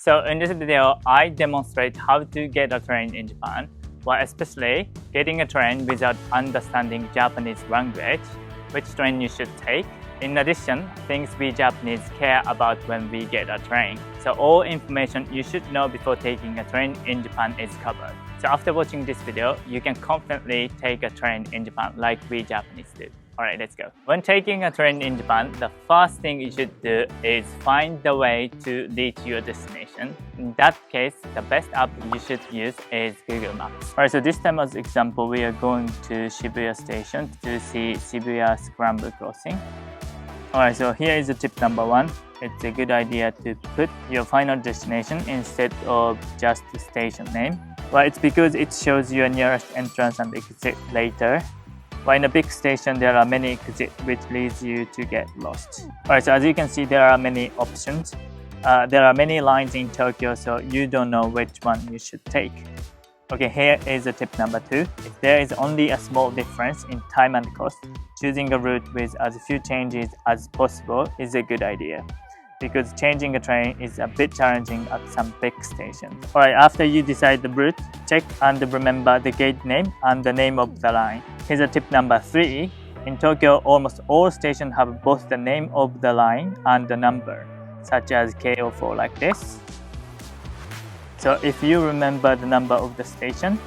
So in this video, I demonstrate how to get a train in Japan, while especially getting a train without understanding Japanese language, which train you should take. In addition, things we Japanese care about when we get a train. So all information you should know before taking a train in Japan is covered. So after watching this video, you can confidently take a train in Japan like we Japanese do. Alright, let's go. When taking a train in Japan, the first thing you should do is find the way to reach your destination. In that case, the best app you should use is Google Maps. Alright, so this time as example, we are going to Shibuya Station to see Shibuya Scramble Crossing. Alright, so here is the tip number 1. It's a good idea to put your final destination instead of just the station name. Well, it's because it shows your nearest entrance and exit later. While in a big station, there are many exits which leads you to get lost. Alright, so as you can see, there are many options. There are many lines in Tokyo, so you don't know which one you should take. Okay, here is the tip number 2. If there is only a small difference in time and cost, choosing a route with as few changes as possible is a good idea, because changing a train is a bit challenging at some big stations. Alright, after you decide the route, check and remember the gate name and the name of the line. Here's a tip number 3. In Tokyo, almost all stations have both the name of the line and the number, such as KO4 like this. So if you remember the number of the station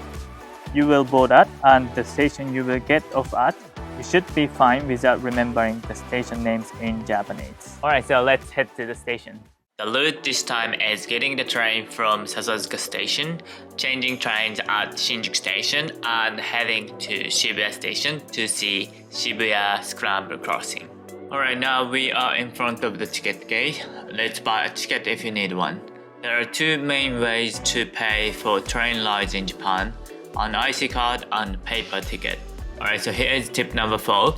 you will board at and the station you will get off at, you should be fine without remembering the station names in Japanese. Alright, so let's head to the station. The route this time is getting the train from Sasazuka Station, changing trains at Shinjuku Station, and heading to Shibuya Station to see Shibuya Scramble Crossing. Alright, now we are in front of the ticket gate. Let's buy a ticket if you need one. There are two main ways to pay for train rides in Japan: an IC card and paper ticket. Alright, so here is tip number 4.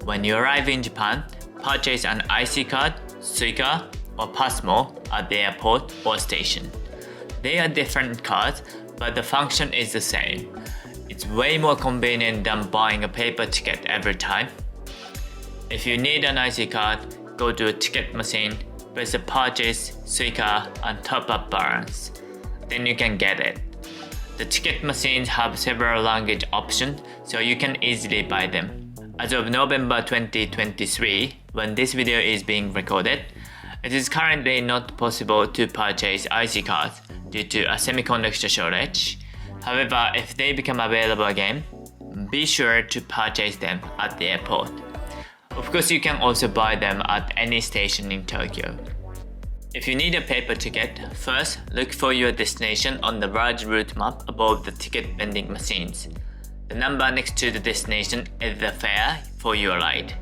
When you arrive in Japan, purchase an IC card, Suica, or Passmo at the airport or station. They are different cards, but the function is the same. It's way more convenient than buying a paper ticket every time. If you need an IC card, go to a ticket machine, press the purchase, Suica, and top up balance. Then you can get it. The ticket machines have several language options, so you can easily buy them. As of November 2023, when this video is being recorded, it is currently not possible to purchase IC cards due to a semiconductor shortage. However, if they become available again, be sure to purchase them at the airport. Of course, you can also buy them at any station in Tokyo. If you need a paper ticket, first look for your destination on the large route map above the ticket vending machines. The number next to the destination is the fare for your ride.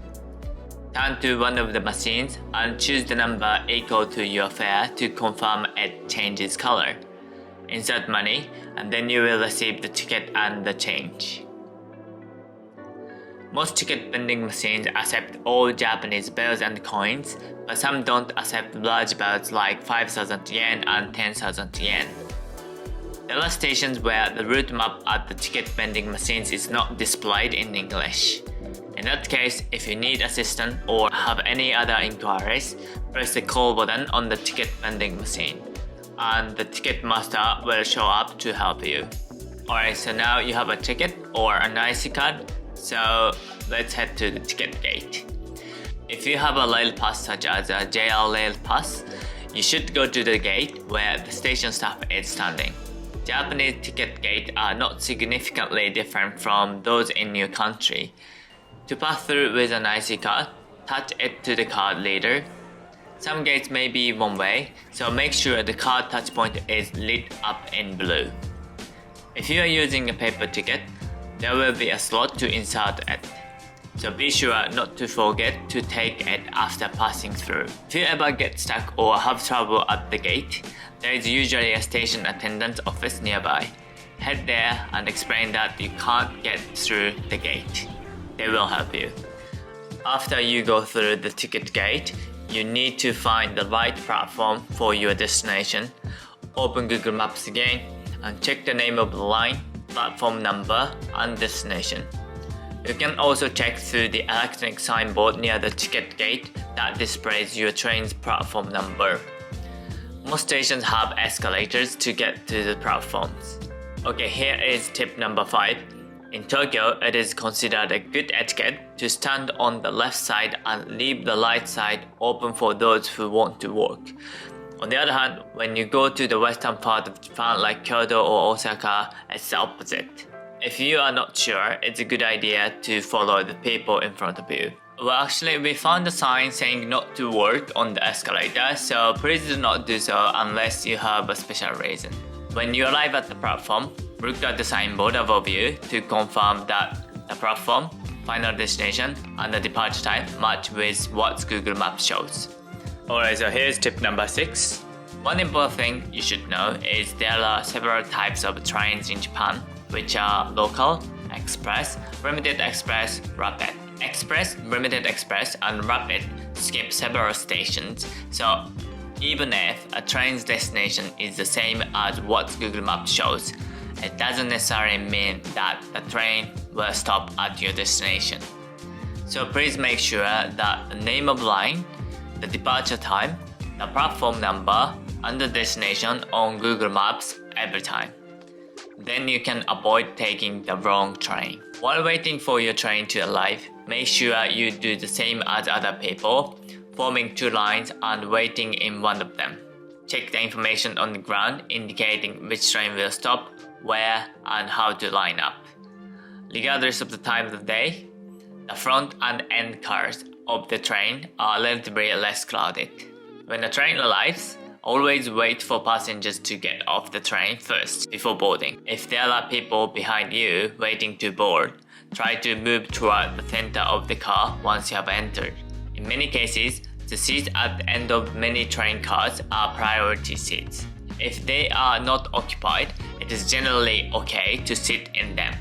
Turn to one of the machines and choose the number equal to your fare to confirm it changes color. Insert money, and then you will receive the ticket and the change. Most ticket vending machines accept all Japanese bills and coins, but some don't accept large bills like 5,000 yen and 10,000 yen. There are stations where the route map at the ticket vending machines is not displayed in English. In that case, if you need assistance or have any other inquiries, press the call button on the ticket vending machine, and the ticket master will show up to help you. Alright, so now you have a ticket or an IC card, so let's head to the ticket gate. If you have a rail pass such as a JR Rail Pass, you should go to the gate where the station staff is standing. Japanese ticket gates are not significantly different from those in your country. To pass through with an IC card, touch it to the card reader. Some gates may be one way, so make sure the card touch point is lit up in blue. If you are using a paper ticket, there will be a slot to insert it, so be sure not to forget to take it after passing through. If you ever get stuck or have trouble at the gate, there is usually a station attendant's office nearby. Head there and explain that you can't get through the gate. They will help you. After you go through the ticket gate, you need to find the right platform for your destination. Open Google Maps again and check the name of the line, platform number, and destination. You can also check through the electronic signboard near the ticket gate that displays your train's platform number. Most stations have escalators to get to the platforms. Okay, here is tip number 5. In Tokyo, it is considered a good etiquette to stand on the left side and leave the right side open for those who want to walk. On the other hand, when you go to the western part of Japan like Kyoto or Osaka, it's the opposite. If you are not sure, it's a good idea to follow the people in front of you. Well, actually, we found a sign saying not to walk on the escalator, so please do not do so unless you have a special reason. When you arrive at the platform, look at the signboard above you to confirm that the platform, final destination, and the departure time match with what Google Maps shows. Alright, so here's tip number 6. One important thing you should know is there are several types of trains in Japan, which are local, express, limited express, rapid. Express, limited express, and rapid skip several stations, so even if a train's destination is the same as what Google Maps shows, it doesn't necessarily mean that the train will stop at your destination. So please make sure that the name of line, the departure time, the platform number, and the destination on Google Maps every time. Then you can avoid taking the wrong train. While waiting for your train to arrive, make sure you do the same as other people, forming 2 lines and waiting in one of them. Check the information on the ground indicating which train will stop, where, and how to line up. Regardless of the time of the day, the front and end cars of the train are relatively less crowded. When the train arrives, always wait for passengers to get off the train first before boarding. If there are people behind you waiting to board, try to move toward the center of the car once you have entered. In many cases, the seats at the end of many train cars are priority seats. If they are not occupied, it is generally okay to sit in them.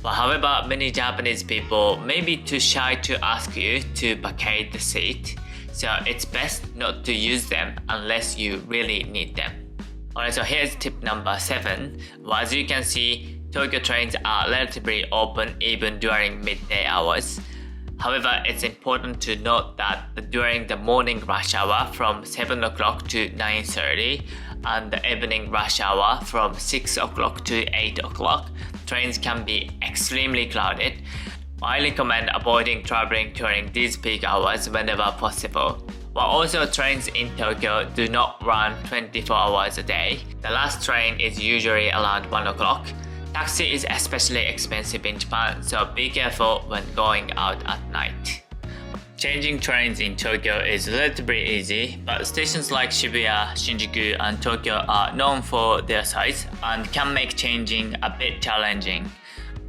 But however, many Japanese people may be too shy to ask you to vacate the seat, so it's best not to use them unless you really need them. Alright, so here's tip number 7. Well, as you can see, Tokyo trains are relatively open even during midday hours. However, it's important to note that during the morning rush hour from 7 o'clock to 9:30 and the evening rush hour from 6 o'clock to 8 o'clock, trains can be extremely crowded. I recommend avoiding traveling during these peak hours whenever possible. While also trains in Tokyo do not run 24 hours a day, the last train is usually around 1 o'clock. Taxi is especially expensive in Japan, so be careful when going out at night. Changing trains in Tokyo is relatively easy, but stations like Shibuya, Shinjuku, and Tokyo are known for their size and can make changing a bit challenging.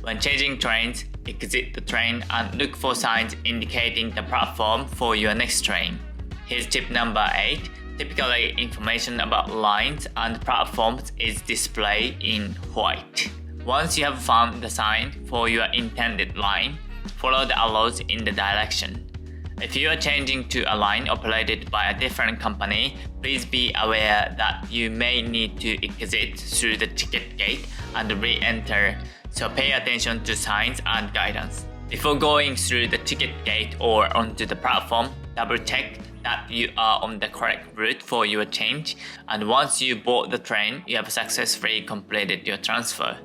When changing trains, exit the train and look for signs indicating the platform for your next train. Here's tip number 8. Typically, information about lines and platforms is displayed in white. Once you have found the sign for your intended line, follow the arrows in the direction. If you are changing to a line operated by a different company, please be aware that you may need to exit through the ticket gate and re-enter, so pay attention to signs and guidance. Before going through the ticket gate or onto the platform, double check that you are on the correct route for your change, and once you board the train, you have successfully completed your transfer.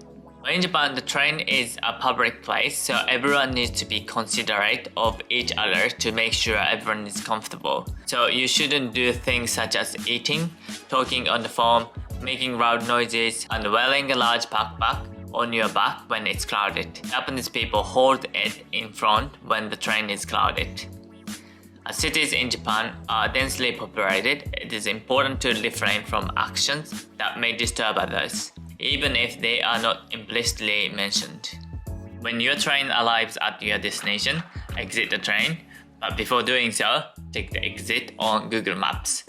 In Japan, the train is a public place, so everyone needs to be considerate of each other to make sure everyone is comfortable. So you shouldn't do things such as eating, talking on the phone, making loud noises, and wearing a large backpack on your back when it's crowded. Japanese people hold it in front when the train is crowded. As cities in Japan are densely populated, it is important to refrain from actions that may disturb others, even if they are not implicitly mentioned. When your train arrives at your destination, exit the train, but before doing so, check the exit on Google Maps.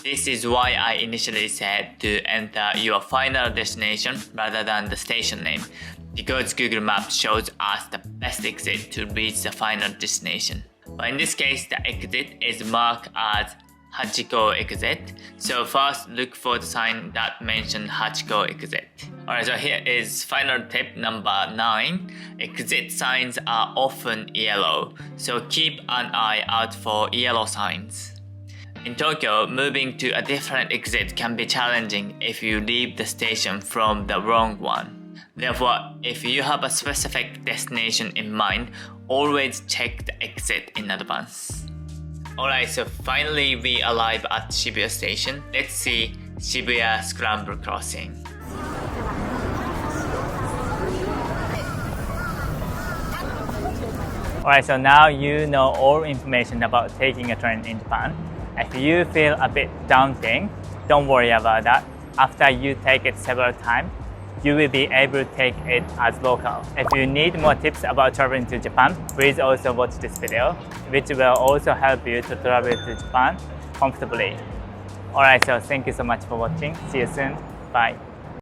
This is why I initially said to enter your final destination rather than the station name, because Google Maps shows us the best exit to reach the final destination. But in this case, the exit is marked as Hachiko exit, so first look for the sign that mentions Hachiko exit. Alright, so here is final tip number 9. Exit signs are often yellow, so keep an eye out for yellow signs. In Tokyo, moving to a different exit can be challenging if you leave the station from the wrong one. Therefore, if you have a specific destination in mind, always check the exit in advance. Alright, so finally we arrive at Shibuya Station. Let's see Shibuya Scramble Crossing. Alright, so now you know all information about taking a train in Japan. If you feel a bit daunting, don't worry about that. After you take it several times, you will be able to take it as local. If you need more tips about traveling to Japan, please also watch this video, which will also help you to travel to Japan comfortably. Alright, so thank you so much for watching. See you soon. Bye.